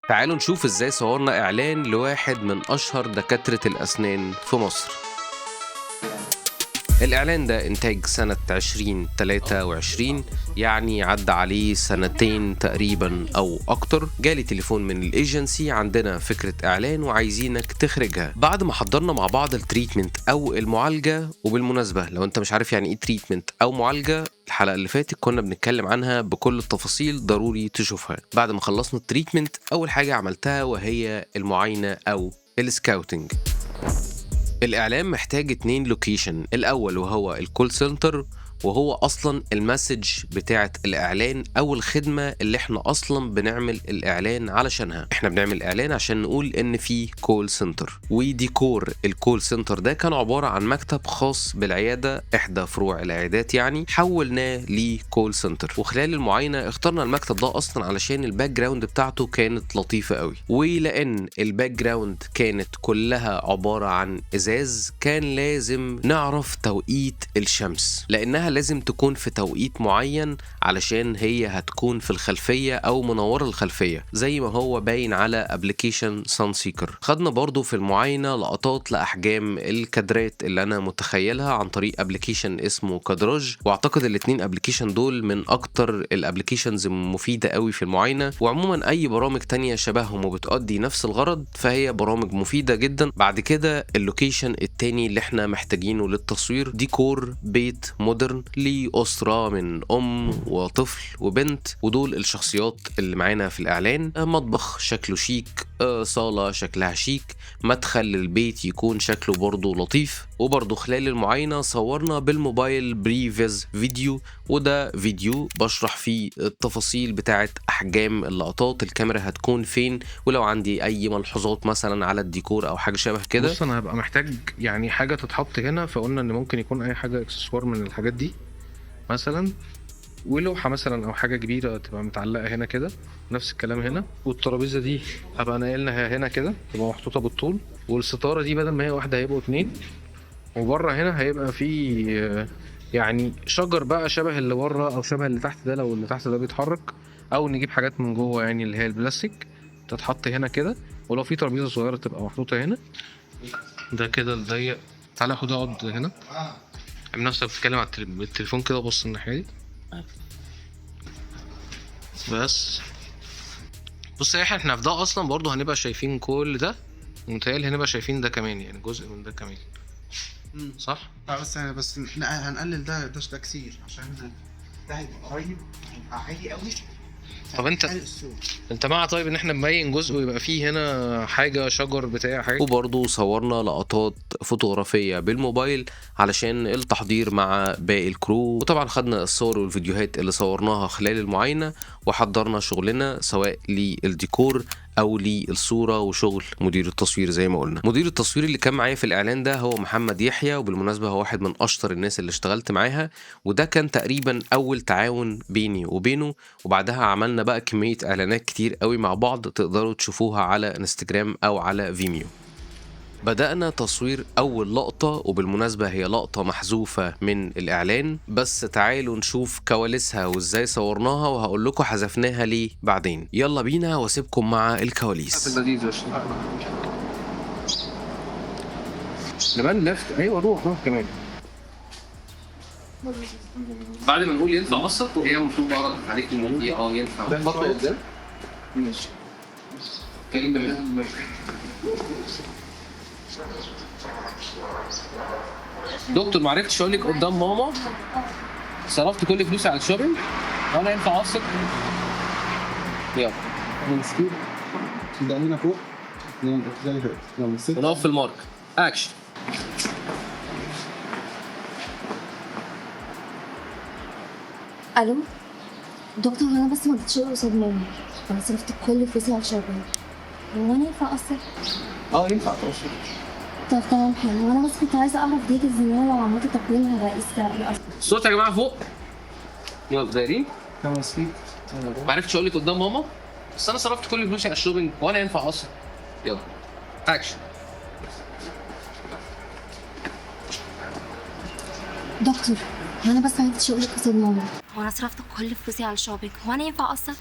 تعالوا نشوف ازاي صورنا اعلان لواحد من اشهر دكاترة الاسنان في مصر. الإعلان ده إنتاج سنة 2023، يعني عدى عليه سنتين تقريبا أو أكتر. جالي تليفون من الإيجنسي، عندنا فكرة إعلان وعايزينك تخرجها. بعد ما حضرنا مع بعض التريتمنت أو المعالجة، وبالمناسبة لو أنت مش عارف يعني إيه تريتمنت أو معالجة، الحلقة اللي فاتت كنا بنتكلم عنها بكل التفاصيل، ضروري تشوفها. بعد ما خلصنا التريتمنت، أول حاجة عملتها وهي المعاينة أو السكاوتنج. الإعلان محتاج 2 لوكيشن، الأول وهو الكول سنتر، وهو أصلا المسج بتاعة الإعلان أو الخدمة اللي احنا أصلا بنعمل الإعلان علشانها. احنا بنعمل إعلان عشان نقول إن في كول سنتر، وديكور الكول سنتر ده كان عبارة عن مكتب خاص بالعيادة، إحدى فروع العيادات يعني، حولناه لكول سنتر. وخلال المعاينة اخترنا المكتب ده أصلا علشان الباك جراوند بتاعته كانت لطيفة قوي، ولأن الباك جراوند كانت كلها عبارة عن إزاز، كان لازم نعرف توقيت الشمس، لأنها لازم تكون في توقيت معين علشان هي هتكون في الخلفية أو منورة الخلفية زي ما هو باين على ابلكيشن سان سيكر. خدنا برضو في المعاينة لقطات لأحجام الكادرات اللي أنا متخيلها عن طريق ابلكيشن اسمه كادراج، واعتقد الاتنين ابلكيشن دول من أكتر الابلكيشنز مفيدة قوي في المعاينة. وعموما أي برامج تانية شبههم وبتؤدي نفس الغرض فهي برامج مفيدة جدا. بعد كده اللوكيشن التاني اللي احنا محتاجينه للتصوير ديكور بيت مودرن لأسرة من أم وطفل وبنت، ودول الشخصيات اللي معانا في الإعلان. مطبخ شكله شيك، صالة شكلها شيك، مدخل البيت يكون شكله برضو لطيف. وبرضو خلال المعاينة صورنا بالموبايل بريفيز فيديو، وده فيديو بشرح فيه التفاصيل بتاعت أحجام اللقطات، الكاميرا هتكون فين، ولو عندي أي ملحوظات مثلا على الديكور أو حاجة شبه كده. بص، انا هبقى محتاج يعني حاجه تتحط هنا، فقلنا ان ممكن يكون اي حاجه اكسسوار من الحاجات دي مثلا، ولوحه مثلا او حاجه كبيره تبقى متعلقه هنا كده، نفس الكلام هنا. والترابيزه دي هبقى ناقلها هنا كده تبقى محطوطه بالطول، والستاره دي بدل ما هي واحده هيبقوا 2. وبره هنا هيبقى في يعني شجر بقى شبه اللي بره او شبه اللي تحت ده، لو اللي تحت ده بيتحرك، او نجيب حاجات من جوه يعني اللي هي البلاستيك تتحط هنا كده. ولو في ترابيزه صغيره تبقى محطوطه هنا. ده كده الضيق. تعالى خد اقعد هنا، اعمل نفسك بتتكلم على التليفون كده، بص الناحيه دي بس. بص يا احنا في ده اصلا برضو هنبقى شايفين كل ده، ومتهيألي هنبقى شايفين ده كمان، يعني جزء من ده كمان، صح؟ لا بس هنقلل ده كتير عشان ده هيبقى قريب، هيبقى عالي قوي. طب انت مع طيب ان احنا نبين جزء ويبقى فيه هنا حاجه شجر بتاع حاجه. وبرضو صورنا لقطات فوتوغرافية بالموبايل علشان التحضير مع باقي الكرو. وطبعا خدنا الصور والفيديوهات اللي صورناها خلال المعاينة، وحضرنا شغلنا سواء للديكور او للصورة وشغل مدير التصوير. زي ما قلنا مدير التصوير اللي كان معايا في الاعلان ده هو محمد يحيى، وبالمناسبة هو واحد من اشطر الناس اللي اشتغلت معاها، وده كان تقريبا اول تعاون بيني وبينه. وبعدها عملنا بقى كمية اعلانات كتير قوي مع بعض، تقدروا تشوفوها على انستجرام او على فيميو. بدأنا تصوير أول لقطة، وبالمناسبة هي لقطة محذوفة من الإعلان، بس تعالوا نشوف كواليسها وإزاي صورناها، وهقول لكم حذفناها ليه بعدين. يلا بينا واسيبكم مع الكواليس. نبان لفت، ايوه روح كمان. بعد ما نقول ينفع قصر، هي المفروض بقى عليك الموضوع ينفع خطوه قدام. ماشي كريم بالله. دكتور، معرفتش اقول لك قدام ماما صرفت كل فلوسي على الشوبينج وانا ينفع اقسط؟ يلا نسكيب ده هنا فوق زي كده. ونقف في المارك اكشن. الو دكتور، انا بس ما اديتش قصاد ماما، انا صرفت كل فلوسي على الشوبينج، هو انا ينفع اقسط؟ ينفع تقسط. طب تمام حلو، وانا بس كنت عايزه اعرف ديتيلز ان انا لو عملت تقييم هبقى القسط. الصوت يا جماعه فوق. يلا دايرين. خمس فيت. معرفتش اقول لك قدام ماما بس انا صرفت كل فلوسي على الشوبينج وانا ينفع اقسط. يلا اكشن. دكتور، انا بس ما اديتش قصاد ماما، وانا صرفت كل فلوسي على الشوبينج، هو انا ينفع اقسط؟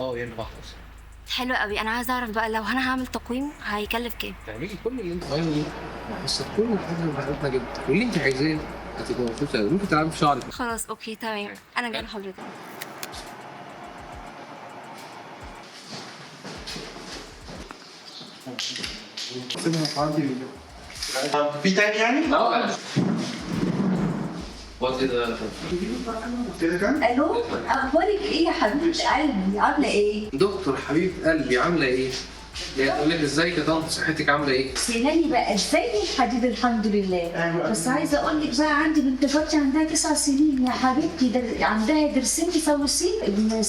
ينفع اقسط. حلو قوي. انا عايزه اعرف بقى لو انا هعمل تقويم هيكلف كام؟ تعملي كل اللي انت عايزه بس كل الحاجات اللي بحبها جدا واللي انت عايزاه هتبقى مبسوطه قوي. ممكن تلعبي في شعرك. خلاص اوكي تمام، انا جايه لحضرتك. في تاني يعني؟ كده كان؟ الو، اخبارك ايه يا حبيبه قلبي؟ عامله ايه؟ دكتور حبيب قلبي عامله ايه؟ تقول لك ازيك يا طنط صحتك عامله ايه؟ سناني بقى ازاي يا حبيبي؟ الحمد لله. بس عايزه اقول لك بقى عندي بنت فاطمه عندها 9 سنين يا حبيبتي، عندها ضرسين مسوسين، ابن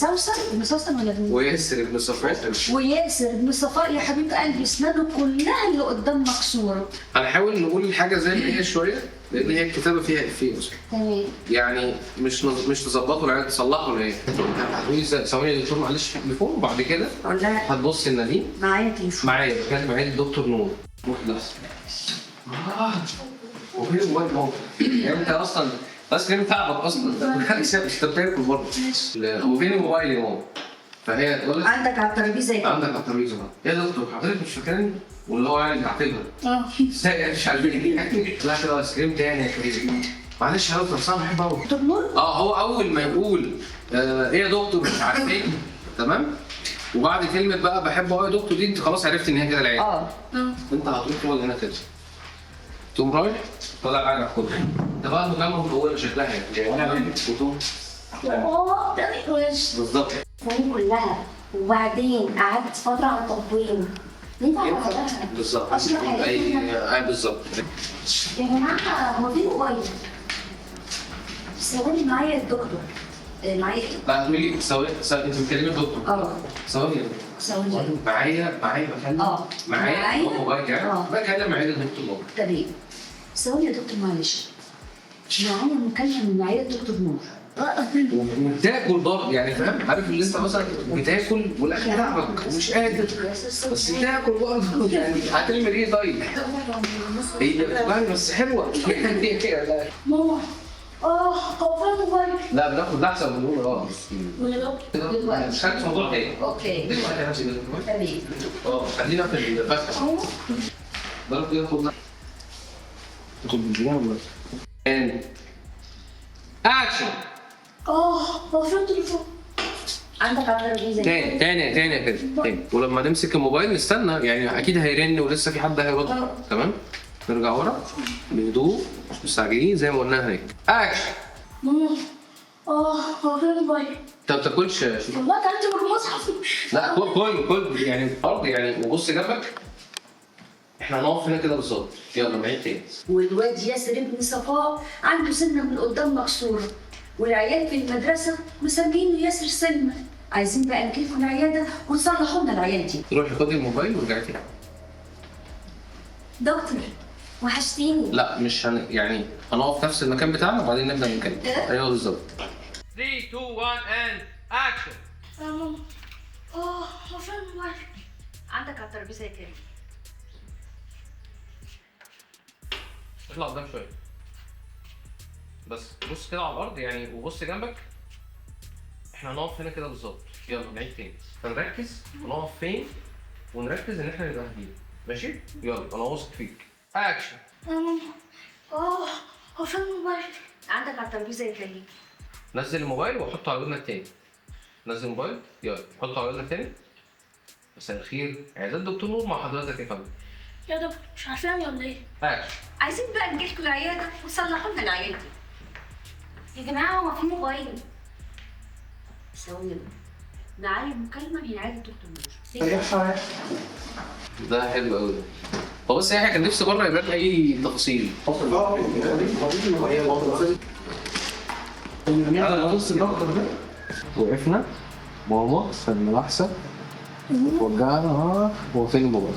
سوسن ولا ابن وياسر ابن صفاء. وياسر ابن صفاء يا حبيبه قلبي، اسنانه كلها اللي قدام مكسوره. هنحاول نقول الحاجه زي ما هي شويه لان هي الكتابه فيها افيه اصلا. تمام. يعني مش تظبطوا العيال تصلحوا العيال. هتقولي ثواني يا دكتور معلش في التليفون وبعد كده اقول لها هتبصي لنادين معايا تليفون. معايا بتكلم معايا الدكتور نور. روح لحظه. وفين الموبايل اهو؟ يعني انت اصلا بس كلمه تعبك اصلا انت بتاكل برضه. وفين الموبايل يا ماما؟ فهي تقول لك عندك على الترابيزه ايه؟ عندك على الترابيزه بقى. يا دكتور حضرتك مش فاكرني؟ واللي هو يعني بيعتبر اه ازاي مش عارفين لا كده ايس كريم تاني يا كريم. معلش يا دكتور صعب بحب قوي. دكتور نور؟ هو اول ما يقول ايه يا دكتور مش عارف ايه تمام؟ وبعد كلمه بقى بحب قوي يا دكتور دي انت خلاص عرفت ان هي كده العيال. انت هتروح تقعد هنا كده. تقوم رايح طالع قاعد على الكرسي. انت بقى المجامله مطوله شكلها يعني وانا وتقوم ده وش بالظبط. السنين كلها وبعدين قعدت فتره على تقويم. انت عارفه بالظبط. اشرح حاجه بالظبط. يا جماعه، هو في موبايل؟ ثواني معايا الدكتور. معايا ايه؟ لا تقولي ثواني انت بتكلمي الدكتور. ثواني ثواني. معايا بكلم معايا موبايل يعني بكلم معايا الدكتور نور. تمام. ثواني يا دكتور معلش. معايا مكالمة من معايا الدكتور نور. وبتاكل برضه يعني فاهم؟ عارف اللي انت مثلا بتاكل والاكل تعبك ومش قادر بس بتاكل برضه يعني هتعمل ايه طيب؟ هي بتبان بس حلوه. ماما هو فين الموبايل؟ لا بناخد ده احسن من نقول دلوقتي. مش عارف موضوع تاني. اوكي. دلوقتي يا نفسي تمام. خلينا في الفتح. ضرب كده خد تاخد بالجنيه ولا اكشن. هو فين التليفون؟ عندك على الترابيزة. تاني كده تاني. ولما نمسك الموبايل نستنى يعني اكيد هيرن ولسه في حد هيرد. تمام؟ نرجع ورا بهدوء مش مستعجلين زي ما قلنا هناك. اكشن. ماما هو فين الموبايل؟ انت ما بتاكلش والله كانت بالمصحف. لا كل يعني برضه يعني وبص جنبك. احنا هنقف هنا كده بالظبط. يلا نعيد تاني. والواد ياسر ابن صفاء عنده سنة من قدام مكسورة، والعيال في المدرسة مسمينه ياسر سلمى. عايزين بقى نجيلكوا العيادة وتصلحوا لنا العيال دي. روحي خدي الموبايل ورجعي تاني. دكتور وحشتيني. لا مش يعني هنقف نفس المكان بتاعنا وبعدين نبدا نتكلم. ايوه بالظبط. 3 2 1 and action. يا ماما هو فين الموبايل؟ عندك على الترابيزة يا كريم. اطلع قدام شويه بس بص كده على الارض يعني وبص جنبك. احنا هنقف هنا كده بالظبط. يلا نعيد تاني. هنركز ونقف فين ونركز ان احنا نبقى هاديين. ماشي؟ يلا انا واثق فيك. اكشن. يا ماما هو فين الموبايل؟ عندك على الترابيزة يا كريم. نزل الموبايل وحطه على ودنك تاني. نزل الموبايل يلا حطه على ودنك تاني. مساء الخير عيادات دكتور نور مع حضرتك يا فندم. يا دكتور مش عارفاني ولا ايه؟ اكشن. عايزين بقى نجيلكوا العياده وتصلحوا لنا العيال دي. يا جماعه هو في موبايل؟ ثواني. معايا مكالمة من عيادة الدكتور نور. ده حلو قوي. هو بس احنا كان نفسي بره يبان اي تفاصيل. وقفنا ماما في الملاحسه وجعنا هو فين الموبايل؟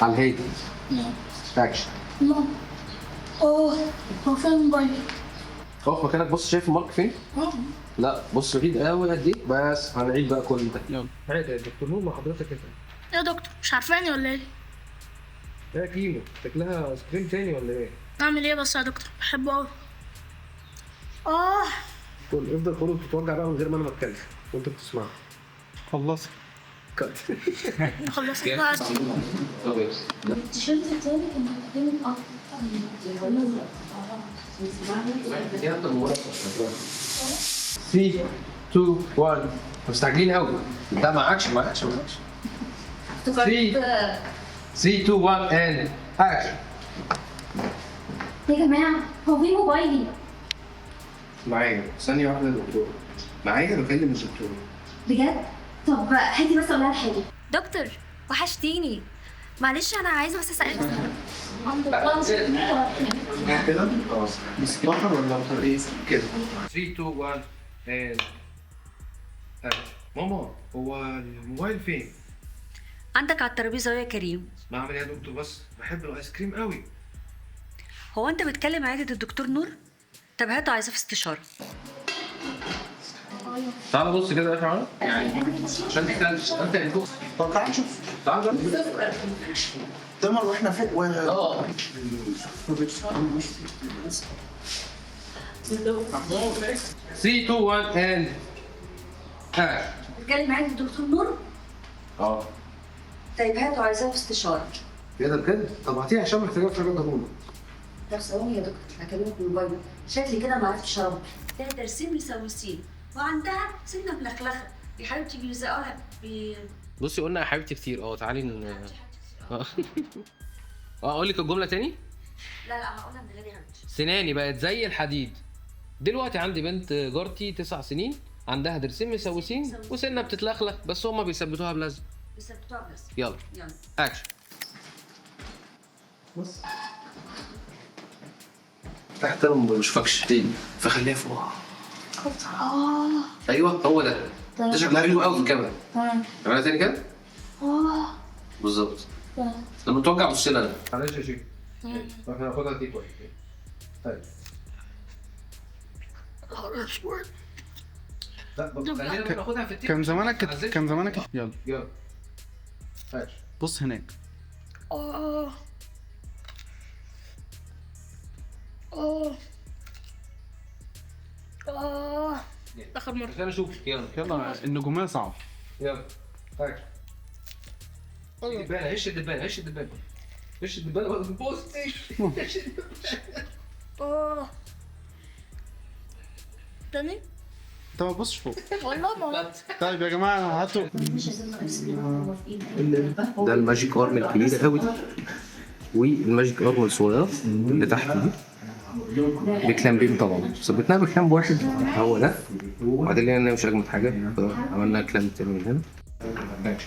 على الهادي. اكشن. ماما هو فين الموبايل؟ اقف مكانك بص شايف المارك فين؟ لا بص بعيد قوي قد ايه بس هنعيد بقى كل ده. يلا عادي يا دكتور نور مع حضرتك كده. يا دكتور مش عارفاني ولا ايه؟ يا كيمو شكلها ايس كريم تاني ولا ايه؟ اعمل ايه بس يا دكتور؟ بحبه قوي. افضل خد وتتوجع بقى من غير ما انا بتكلم وانت بتسمعها. خلصت. خلصت بقى. التيشيرت التاني كان قدامي اه 3 2 1 مستعجلين قوي. لا معكش 3 2 1 and action. يا جماعة هو فين موبايلي؟ معايا ثانية واحدة يا دكتور، معايا بكلم الدكتور. بجد؟ طب هاتي بس اقولها حاجة. دكتور وحشتيني. معلش انا عايزه بس اسالك كده؟ اه بس بطل ولا بطل ايه؟ كده 3 2 1 and action. ماما هو الموبايل فين؟ عندك على الترابيزه يا كريم. بعمل ايه يا دكتور؟ بس بحب الايس كريم قوي. هو انت بتكلم عياده الدكتور نور؟ طب هاته عايزه في استشاره. تعال بص كده يا فعلا يعني عشان انت اللي فوق. طب تعال نشوف. تعال تمر واحنا فوق و 3 2 1 and action. بتكلم عياده الدكتور نور؟ اه طيب هاته عايزاه في استشاره. كده بجد؟ طب هاتيها عشان محتاجة حاجة ضروري. طب ثواني يا دكتور هكلمك بالموبايل. شكلي كده ما عرفتش اربط. ده ترسيم مسوسين وعندها سنه ملخلخه. يا حبيبتي بيلزقوها بصي قلنا يا حبيبتي كتير. تعالي اقول لك الجمله تاني. لا هقولها من غير يا حبيبتي. سناني بقت زي الحديد. دلوقتي عندي بنت جارتي 9 سنين عندها ضرسين مسوسين وسنه بتتلخلخ بس هما بيثبتوها بلزق. بيثبتوها بس. يلا اكشن. بص تحت انا ما بشوفكش تاني فخليها فوق. ايوه هو ده. ده شكله حلو قوي في الكاميرا. عملها تاني كده. بالظبط. لما توجع بص لنا. معلش يا شيخ احنا هناخدها دي كويس. طيب لا خلينا ناخدها في التيك. كان زمانك يلا يلا ماشي. بص هناك. اه اه اه اخر مرة. خلينا نشوف. يلا النجومية صعب. يلا اكشن. دبانة هش الدبانة هش الدبانة هش الدبانة ما تبصش. اه تاني انت ما تبصش فوق. والله ما طيب يا جماعة هاتوا. ده الماجيك ارم الكبيره قوي والماجيك ارم الصغيره اللي تحت دي بكلامبين طبعا. ثبتناها بكلامب واحد هو ده. وبعدين لقينا مش اجمد حاجه عملنا كلامب تاني من هنا.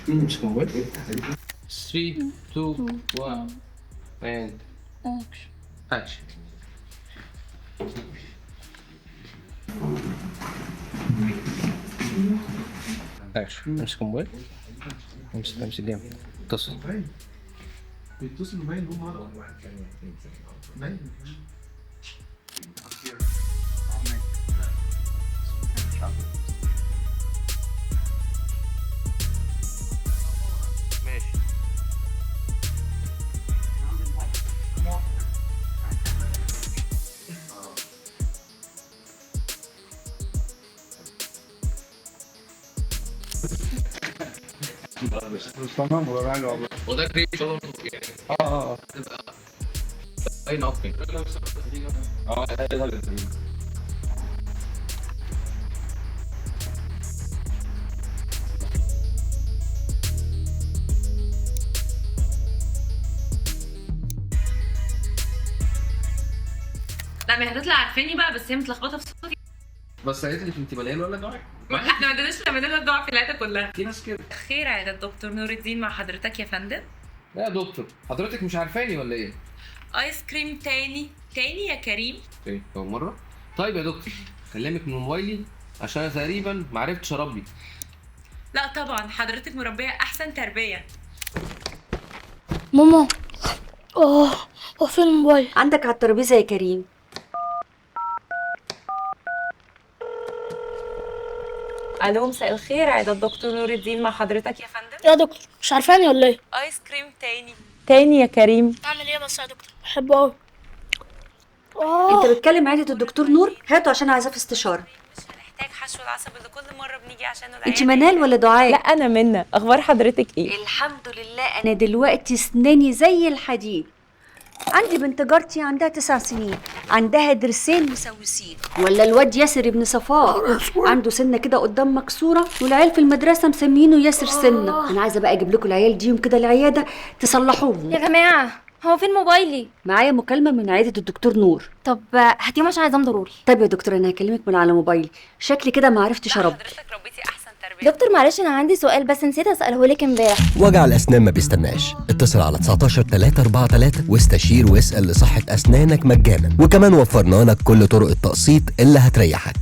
امسك موبايل. 3 2 1 and action. اكشن. امسك موبايل. امسك جامد. اتصل. بيتصلوا باين هم باين. ماشي. تمام ولا حاجة والله. وده كريم شغل يعني. تبقى باين اكتر. لا ما هتطلع عارفاني بقى بس هي متلخبطه في صوتي. بس قالت لي انت مليانه ولا ضعف؟ احنا ما اديناش لما الدعاء في العياده كلها. في ناس كده. خير عياده الدكتور نور الدين مع حضرتك يا فندم. لا يا دكتور حضرتك مش عارفاني ولا ايه؟ ايس كريم تاني يا كريم. ايه اول مره؟ طيب يا دكتور كلمك من موبايلي عشان انا تقريبا ما عرفتش اربي. لا طبعا حضرتك مربيه احسن تربيه. ماما هو فين الموبايل؟ عندك على الترابيزه يا كريم. الو مساء الخير عياده الدكتور نور الدين مع حضرتك يا فندم. يا دكتور مش عارفاني ولا ايه؟ ايس كريم تاني يا كريم. اعمل ايه بس يا دكتور؟ بحبه قوي. انت بتكلم عياده الدكتور نور؟ هاته عشان عايزاه في استشاره. مش تاج حشو العصب اللي كل مره بنيجي عشانه انت منال ولا دعاء؟ لا انا منى. اخبار حضرتك ايه؟ الحمد لله، انا دلوقتي اسناني زي الحديد. عندي بنت جارتي عندها 9 سنين، عندها ضرسين مسوسين. ولا الواد ياسر ابن صفاء عنده سنه كده قدام مكسوره، والعيال في المدرسه مسمينه ياسر سنه. انا عايزه بقى اجيب لكم العيال دي يوم كده العياده تصلحوهم. يا جماعة هو فين موبايلي؟ معايا مكالمه من عياده الدكتور نور. طب هاتيه عشان عايزاه ضروري. طيب يا دكتور انا هكلمك من على موبايلي، شكلي كده ما عرفتش اربي. حضرتك ربيتي احسن تربيه. دكتور معلش انا عندي سؤال بس نسيت اساله لك امبارح. وجع الأسنان ما بيستناش، اتصل على 19 343 واستشير واسأل لصحة أسنانك مجانا، وكمان وفرنا لك كل طرق التقسيط اللي هتريحك.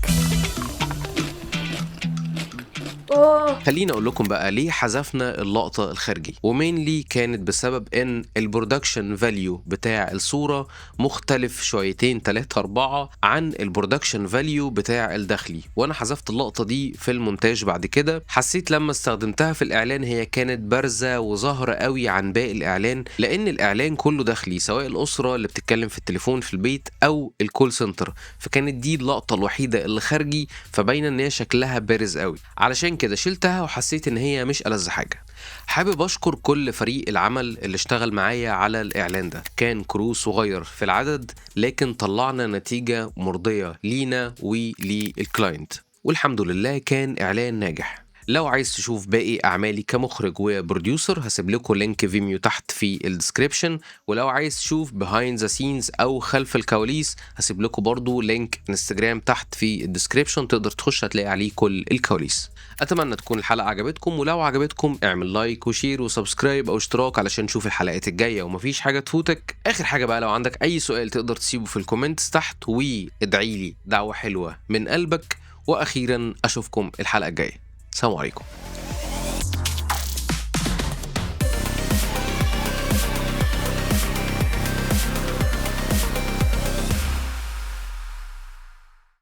خليني اقول لكم بقى ليه حذفنا اللقطه الخارجي، ومينلي كانت بسبب ان البرودكشن فاليو بتاع الصوره مختلف شويتين 3 4 عن البرودكشن فاليو بتاع الداخلي، وانا حذفت اللقطه دي في المونتاج. بعد كده حسيت لما استخدمتها في الاعلان هي كانت بارزه وظاهره قوي عن باقي الاعلان، لان الاعلان كله داخلي سواء الاسره اللي بتتكلم في التليفون في البيت او الكول سنتر، فكانت دي اللقطه الوحيده اللي خارجي، فباينه ان هي شكلها بارز قوي. علشان كده شلتها وحسيت ان هي مش ألذ حاجه. حابب اشكر كل فريق العمل اللي اشتغل معايا على الاعلان ده، كان كرو صغير في العدد لكن طلعنا نتيجه مرضيه لينا وللكلاينت، والحمد لله كان اعلان ناجح. لو عايز تشوف باقي اعمالي كمخرج وبروديوسر هسيب لكم لينك فيميو تحت في الديسكريبشن، ولو عايز تشوف behind the scenes او خلف الكواليس هسيب لكم برضو لينك انستجرام تحت في الديسكريبشن، تقدر تخش هتلاقي عليه كل الكواليس. اتمنى تكون الحلقه عجبتكم، ولو عجبتكم اعمل لايك وشير وسبسكرايب او اشتراك علشان نشوف الحلقات الجايه ومفيش حاجه تفوتك. اخر حاجه بقى، لو عندك اي سؤال تقدر تسيبه في الكومنتس تحت، وادعي لي دعوه حلوه من قلبك. واخيرا اشوفكم الحلقه الجايه. السلام عليكم.